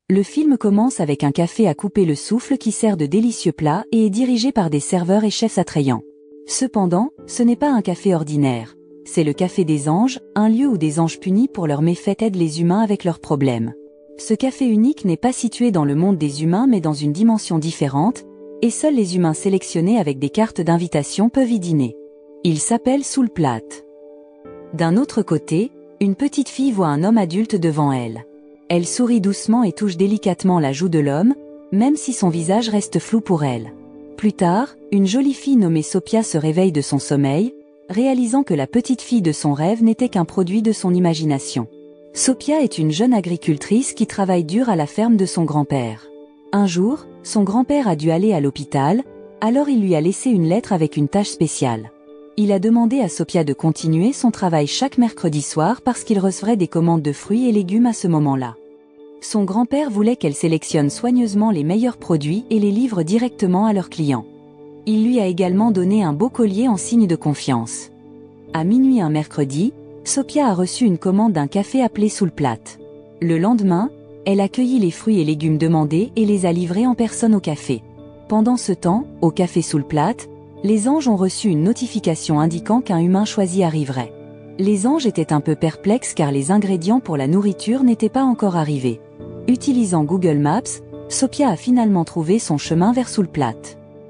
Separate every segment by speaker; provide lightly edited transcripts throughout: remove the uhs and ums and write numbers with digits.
Speaker 1: Le film commence avec un café à couper le souffle qui sert de délicieux plats et est dirigé par des serveurs et chefs attrayants. Cependant, ce n'est pas un café ordinaire. C'est le café des anges, un lieu où des anges punis pour leurs méfaits aident les humains avec leurs problèmes. Ce café unique n'est pas situé dans le monde des humains mais dans une dimension différente, et seuls les humains sélectionnés avec des cartes d'invitation peuvent y dîner. Il s'appelle Soulplat. D'un autre côté, une petite fille voit un homme adulte devant elle. Elle sourit doucement et touche délicatement la joue de l'homme, même si son visage reste flou pour elle. Plus tard, une jolie fille nommée Sophia se réveille de son sommeil, réalisant que la petite fille de son rêve n'était qu'un produit de son imagination. Sophia est une jeune agricultrice qui travaille dur à la ferme de son grand-père. Un jour, son grand-père a dû aller à l'hôpital, alors il lui a laissé une lettre avec une tâche spéciale. Il a demandé à Sophia de continuer son travail chaque mercredi soir parce qu'il recevrait des commandes de fruits et légumes à ce moment-là. Son grand-père voulait qu'elle sélectionne soigneusement les meilleurs produits et les livre directement à leurs clients. Il lui a également donné un beau collier en signe de confiance. À minuit un mercredi, Sophia a reçu une commande d'un café appelé Soulplat. Le lendemain, elle a cueilli les fruits et légumes demandés et les a livrés en personne au café. Pendant ce temps, au café Soulplat, les anges ont reçu une notification indiquant qu'un humain choisi arriverait. Les anges étaient un peu perplexes car les ingrédients pour la nourriture n'étaient pas encore arrivés. Utilisant Google Maps, Sophia a finalement trouvé son chemin vers Soulplat.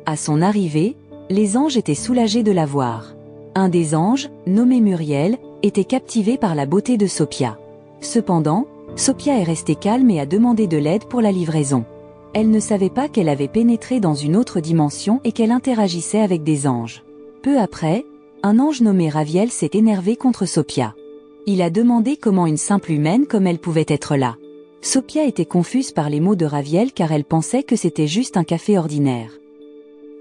Speaker 1: À son arrivée, les anges étaient soulagés de la voir. Un des anges, nommé Muriel, était captivé par la beauté de Sophia. Cependant, Sophia est restée calme et a demandé de l'aide pour la livraison. Elle ne savait pas qu'elle avait pénétré dans une autre dimension et qu'elle interagissait avec des anges. Peu après, un ange nommé Raviel s'est énervé contre Sophia. Il a demandé comment une simple humaine comme elle pouvait être là. Sophia était confuse par les mots de Raviel car elle pensait que c'était juste un café ordinaire.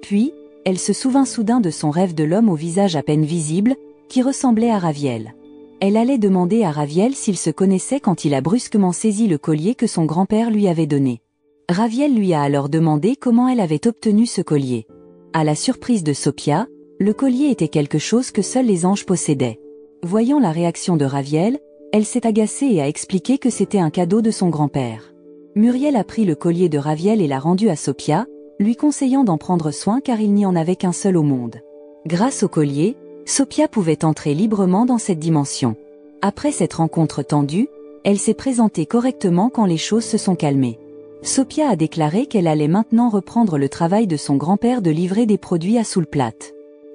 Speaker 1: Puis, elle se souvint soudain de son rêve de l'homme au visage à peine visible, qui ressemblait à Raviel. Elle allait demander à Raviel s'il se connaissait quand il a brusquement saisi le collier que son grand-père lui avait donné. Raviel lui a alors demandé comment elle avait obtenu ce collier. À la surprise de Sophia, le collier était quelque chose que seuls les anges possédaient. Voyant la réaction de Raviel, elle s'est agacée et a expliqué que c'était un cadeau de son grand-père. Muriel a pris le collier de Raviel et l'a rendu à Sophia, lui conseillant d'en prendre soin car il n'y en avait qu'un seul au monde. Grâce au collier, Sophia pouvait entrer librement dans cette dimension. Après cette rencontre tendue, elle s'est présentée correctement quand les choses se sont calmées. Sophia a déclaré qu'elle allait maintenant reprendre le travail de son grand-père de livrer des produits à Soulplat.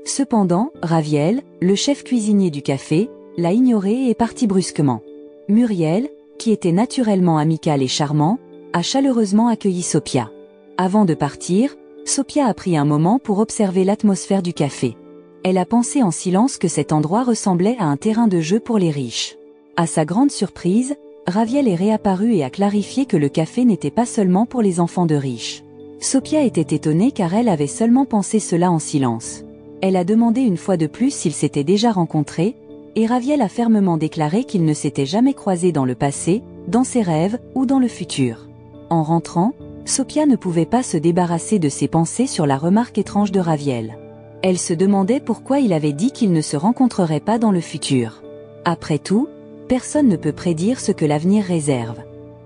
Speaker 1: Cependant, Raviel, le chef cuisinier du café, l'a ignoré et est parti brusquement. Muriel, qui était naturellement amical et charmant, a chaleureusement accueilli Sophia. Avant de partir, Sophia a pris un moment pour observer l'atmosphère du café. Elle a pensé en silence que cet endroit ressemblait à un terrain de jeu pour les riches. À sa grande surprise, Raviel est réapparu et a clarifié que le café n'était pas seulement pour les enfants de riches. Sophia était étonnée car elle avait seulement pensé cela en silence. Elle a demandé une fois de plus s'ils s'étaient déjà rencontrés, et Raviel a fermement déclaré qu'ils ne s'étaient jamais croisés dans le passé, dans ses rêves ou dans le futur. En rentrant, Sophia ne pouvait pas se débarrasser de ses pensées sur la remarque étrange de Raviel. Elle se demandait pourquoi il avait dit qu'ils ne se rencontreraient pas dans le futur. Après tout, personne ne peut prédire ce que l'avenir réserve.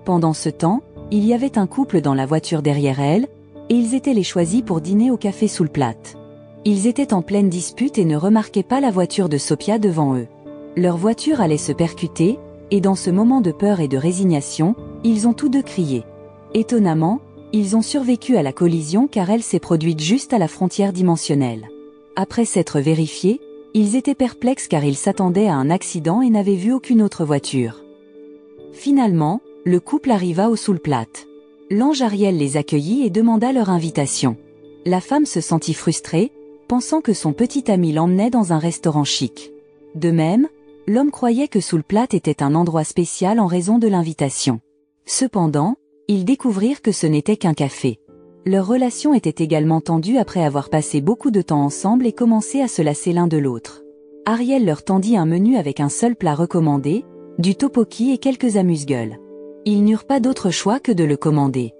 Speaker 1: Pendant ce temps, il y avait un couple dans la voiture derrière elle, et ils étaient les choisis pour dîner au café Soulplat. Ils étaient en pleine dispute et ne remarquaient pas la voiture de Sophia devant eux. Leur voiture allait se percuter, et dans ce moment de peur et de résignation, ils ont tous deux crié. Étonnamment, ils ont survécu à la collision car elle s'est produite juste à la frontière dimensionnelle. Après s'être vérifiés, ils étaient perplexes car ils s'attendaient à un accident et n'avaient vu aucune autre voiture. Finalement, le couple arriva au Soulplat. L'ange Ariel les accueillit et demanda leur invitation. La femme se sentit frustrée, pensant que son petit ami l'emmenait dans un restaurant chic. De même, l'homme croyait que Soulplat était un endroit spécial en raison de l'invitation. Cependant, ils découvrirent que ce n'était qu'un café. Leur relation était également tendue après avoir passé beaucoup de temps ensemble et commencé à se lasser l'un de l'autre. Ariel leur tendit un menu avec un seul plat recommandé, du tteokbokki et quelques amuse-gueules. Ils n'eurent pas d'autre choix que de le commander.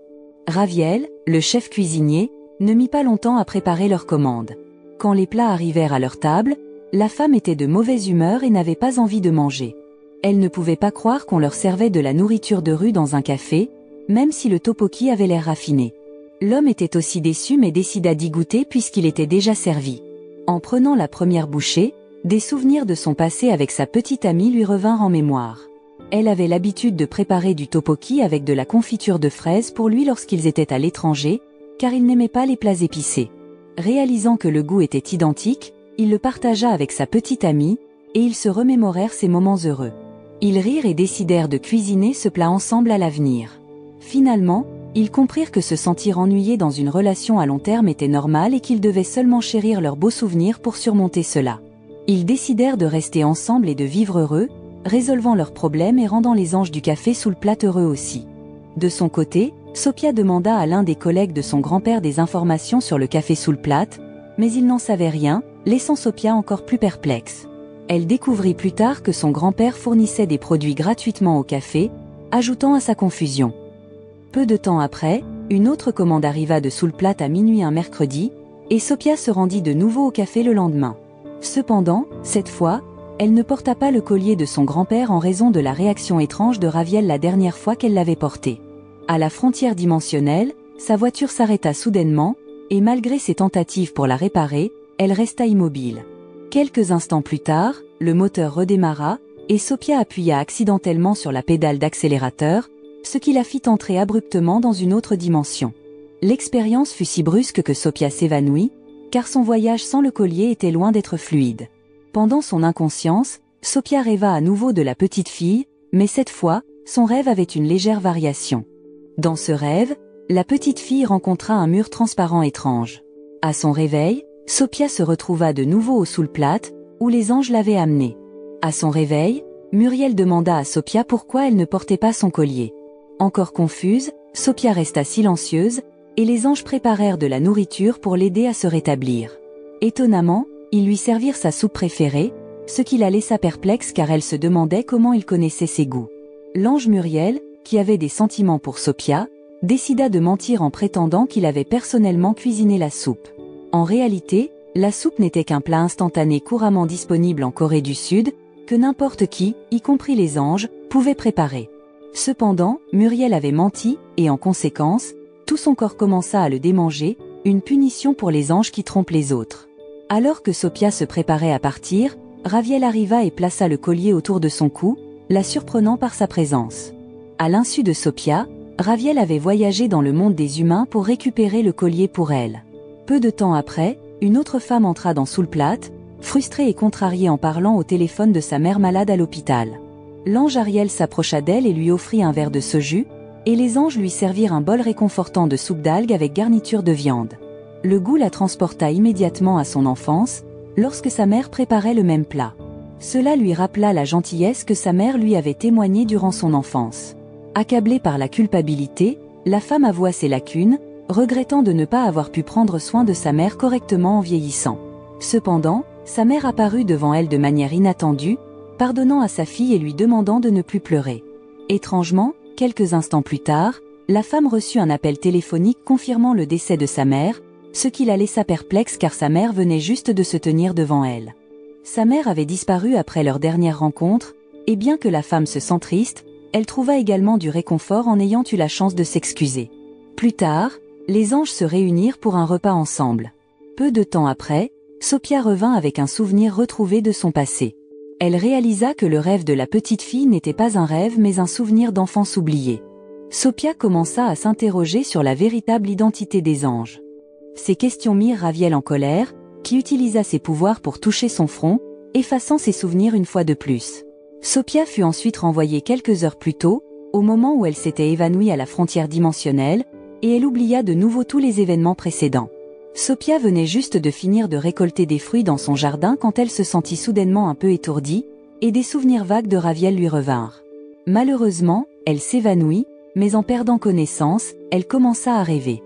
Speaker 1: Raviel, le chef cuisinier, ne mit pas longtemps à préparer leur commande. Quand les plats arrivèrent à leur table, la femme était de mauvaise humeur et n'avait pas envie de manger. Elle ne pouvait pas croire qu'on leur servait de la nourriture de rue dans un café, même si le tteokbokki avait l'air raffiné. L'homme était aussi déçu mais décida d'y goûter puisqu'il était déjà servi. En prenant la première bouchée, des souvenirs de son passé avec sa petite amie lui revinrent en mémoire. Elle avait l'habitude de préparer du tteokbokki avec de la confiture de fraises pour lui lorsqu'ils étaient à l'étranger, car il n'aimait pas les plats épicés. Réalisant que le goût était identique, il le partagea avec sa petite amie, et ils se remémorèrent ces moments heureux. Ils rirent et décidèrent de cuisiner ce plat ensemble à l'avenir. Finalement, ils comprirent que se sentir ennuyé dans une relation à long terme était normal et qu'ils devaient seulement chérir leurs beaux souvenirs pour surmonter cela. Ils décidèrent de rester ensemble et de vivre heureux, résolvant leurs problèmes et rendant les anges du café sous le plat heureux aussi. De son côté, Sophia demanda à l'un des collègues de son grand-père des informations sur le café sous le plat, mais il n'en savait rien, laissant Sophia encore plus perplexe. Elle découvrit plus tard que son grand-père fournissait des produits gratuitement au café, ajoutant à sa confusion. Peu de temps après, une autre commande arriva de sous le plat à minuit un mercredi, et Sophia se rendit de nouveau au café le lendemain. Cependant, cette fois, elle ne porta pas le collier de son grand-père en raison de la réaction étrange de Raviel la dernière fois qu'elle l'avait porté. À la frontière dimensionnelle, sa voiture s'arrêta soudainement, et malgré ses tentatives pour la réparer, elle resta immobile. Quelques instants plus tard, le moteur redémarra, et Sophia appuya accidentellement sur la pédale d'accélérateur, ce qui la fit entrer abruptement dans une autre dimension. L'expérience fut si brusque que Sophia s'évanouit, car son voyage sans le collier était loin d'être fluide. Pendant son inconscience, Sophia rêva à nouveau de la petite fille, mais cette fois, son rêve avait une légère variation. Dans ce rêve, la petite fille rencontra un mur transparent étrange. À son réveil, Sophia se retrouva de nouveau au sous le plat, où les anges l'avaient amenée. À son réveil, Muriel demanda à Sophia pourquoi elle ne portait pas son collier. Encore confuse, Sophia resta silencieuse, et les anges préparèrent de la nourriture pour l'aider à se rétablir. Étonnamment, ils lui servirent sa soupe préférée, ce qui la laissa perplexe car elle se demandait comment il connaissait ses goûts. L'ange Muriel, qui avait des sentiments pour Sophia, décida de mentir en prétendant qu'il avait personnellement cuisiné la soupe. En réalité, la soupe n'était qu'un plat instantané couramment disponible en Corée du Sud, que n'importe qui, y compris les anges, pouvait préparer. Cependant, Muriel avait menti, et en conséquence, tout son corps commença à le démanger, une punition pour les anges qui trompent les autres. Alors que Sophia se préparait à partir, Raviel arriva et plaça le collier autour de son cou, la surprenant par sa présence. À l'insu de Sophia, Raviel avait voyagé dans le monde des humains pour récupérer le collier pour elle. Peu de temps après, une autre femme entra dans sous le plat, frustrée et contrariée en parlant au téléphone de sa mère malade à l'hôpital. L'ange Ariel s'approcha d'elle et lui offrit un verre de soju, et les anges lui servirent un bol réconfortant de soupe d'algues avec garniture de viande. Le goût la transporta immédiatement à son enfance, lorsque sa mère préparait le même plat. Cela lui rappela la gentillesse que sa mère lui avait témoignée durant son enfance. Accablée par la culpabilité, la femme avoua ses lacunes, regrettant de ne pas avoir pu prendre soin de sa mère correctement en vieillissant. Cependant, sa mère apparut devant elle de manière inattendue, pardonnant à sa fille et lui demandant de ne plus pleurer. Étrangement, quelques instants plus tard, la femme reçut un appel téléphonique confirmant le décès de sa mère, ce qui la laissa perplexe car sa mère venait juste de se tenir devant elle. Sa mère avait disparu après leur dernière rencontre, et bien que la femme se sent triste, elle trouva également du réconfort en ayant eu la chance de s'excuser. Plus tard, les anges se réunirent pour un repas ensemble. Peu de temps après, Sophia revint avec un souvenir retrouvé de son passé. Elle réalisa que le rêve de la petite fille n'était pas un rêve mais un souvenir d'enfance oublié. Sophia commença à s'interroger sur la véritable identité des anges. Ces questions mirent Raviel en colère, qui utilisa ses pouvoirs pour toucher son front, effaçant ses souvenirs une fois de plus. Sophia fut ensuite renvoyée quelques heures plus tôt, au moment où elle s'était évanouie à la frontière dimensionnelle, et elle oublia de nouveau tous les événements précédents. Sophia venait juste de finir de récolter des fruits dans son jardin quand elle se sentit soudainement un peu étourdie, et des souvenirs vagues de Raviel lui revinrent. Malheureusement, elle s'évanouit, mais en perdant connaissance, elle commença à rêver.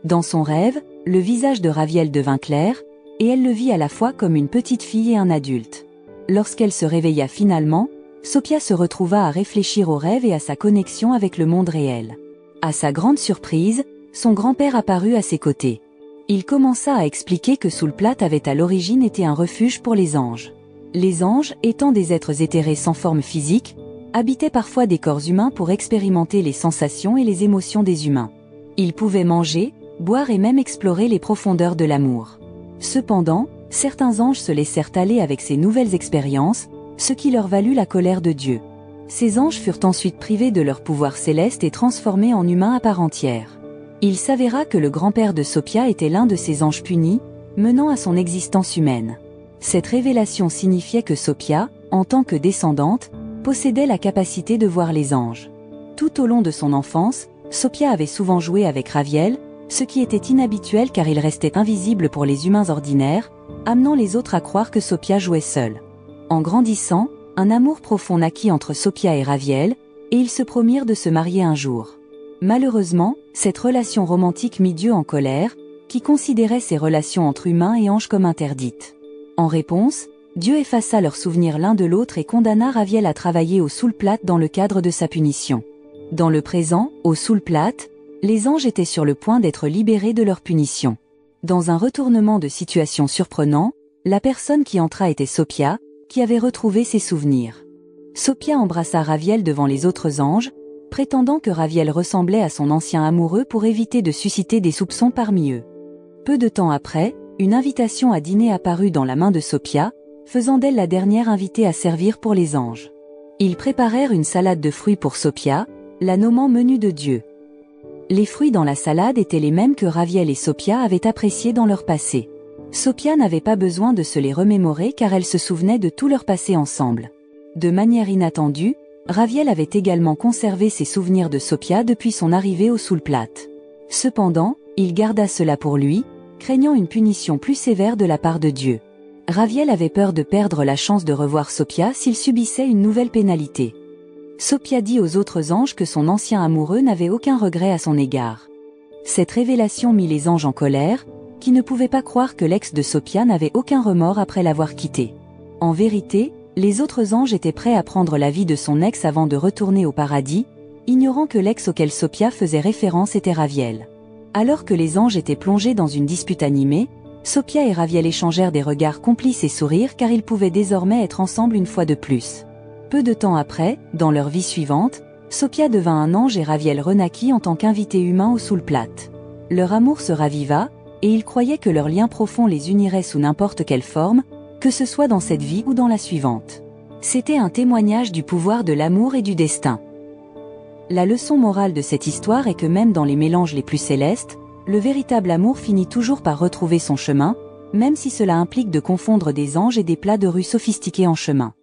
Speaker 1: Dans son rêve, le visage de Raviel devint clair, et elle le vit à la fois comme une petite fille et un adulte. Lorsqu'elle se réveilla finalement, Sophia se retrouva à réfléchir au rêve et à sa connexion avec le monde réel. À sa grande surprise, son grand-père apparut à ses côtés. Il commença à expliquer que sous le plat avait à l'origine été un refuge pour les anges. Les anges, étant des êtres éthérés sans forme physique, habitaient parfois des corps humains pour expérimenter les sensations et les émotions des humains. Ils pouvaient manger, boire et même explorer les profondeurs de l'amour. Cependant, certains anges se laissèrent aller avec ces nouvelles expériences, ce qui leur valut la colère de Dieu. Ces anges furent ensuite privés de leur pouvoir céleste et transformés en humains à part entière. Il s'avéra que le grand-père de Sophia était l'un de ces anges punis, menant à son existence humaine. Cette révélation signifiait que Sophia, en tant que descendante, possédait la capacité de voir les anges. Tout au long de son enfance, Sophia avait souvent joué avec Raviel, ce qui était inhabituel car il restait invisible pour les humains ordinaires, amenant les autres à croire que Sophia jouait seule. En grandissant, un amour profond naquit entre Sophia et Raviel, et ils se promirent de se marier un jour. Malheureusement, cette relation romantique mit Dieu en colère, qui considérait ces relations entre humains et anges comme interdites. En réponse, Dieu effaça leurs souvenirs l'un de l'autre et condamna Raviel à travailler au Soulplate dans le cadre de sa punition. Dans le présent, au Soulplate, les anges étaient sur le point d'être libérés de leur punition. Dans un retournement de situation surprenant, la personne qui entra était Sophia, qui avait retrouvé ses souvenirs. Sophia embrassa Raviel devant les autres anges, prétendant que Raviel ressemblait à son ancien amoureux pour éviter de susciter des soupçons parmi eux. Peu de temps après, une invitation à dîner apparut dans la main de Sophia, faisant d'elle la dernière invitée à servir pour les anges. Ils préparèrent une salade de fruits pour Sophia, la nommant menu de Dieu. Les fruits dans la salade étaient les mêmes que Raviel et Sophia avaient appréciés dans leur passé. Sophia n'avait pas besoin de se les remémorer car elle se souvenait de tout leur passé ensemble. De manière inattendue, Raviel avait également conservé ses souvenirs de Sophia depuis son arrivée au Soulplate. Cependant, il garda cela pour lui, craignant une punition plus sévère de la part de Dieu. Raviel avait peur de perdre la chance de revoir Sophia s'il subissait une nouvelle pénalité. Sophia dit aux autres anges que son ancien amoureux n'avait aucun regret à son égard. Cette révélation mit les anges en colère, qui ne pouvaient pas croire que l'ex de Sophia n'avait aucun remords après l'avoir quitté. En vérité, les autres anges étaient prêts à prendre la vie de son ex avant de retourner au paradis, ignorant que l'ex auquel Sophia faisait référence était Raviel. Alors que les anges étaient plongés dans une dispute animée, Sophia et Raviel échangèrent des regards complices et sourires car ils pouvaient désormais être ensemble une fois de plus. Peu de temps après, dans leur vie suivante, Sophia devint un ange et Raviel renaquit en tant qu'invité humain au Soulplate. Leur amour se raviva, et ils croyaient que leur lien profond les unirait sous n'importe quelle forme, que ce soit dans cette vie ou dans la suivante. C'était un témoignage du pouvoir de l'amour et du destin. La leçon morale de cette histoire est que même dans les mélanges les plus célestes, le véritable amour finit toujours par retrouver son chemin, même si cela implique de confondre des anges et des plats de rue sophistiqués en chemin.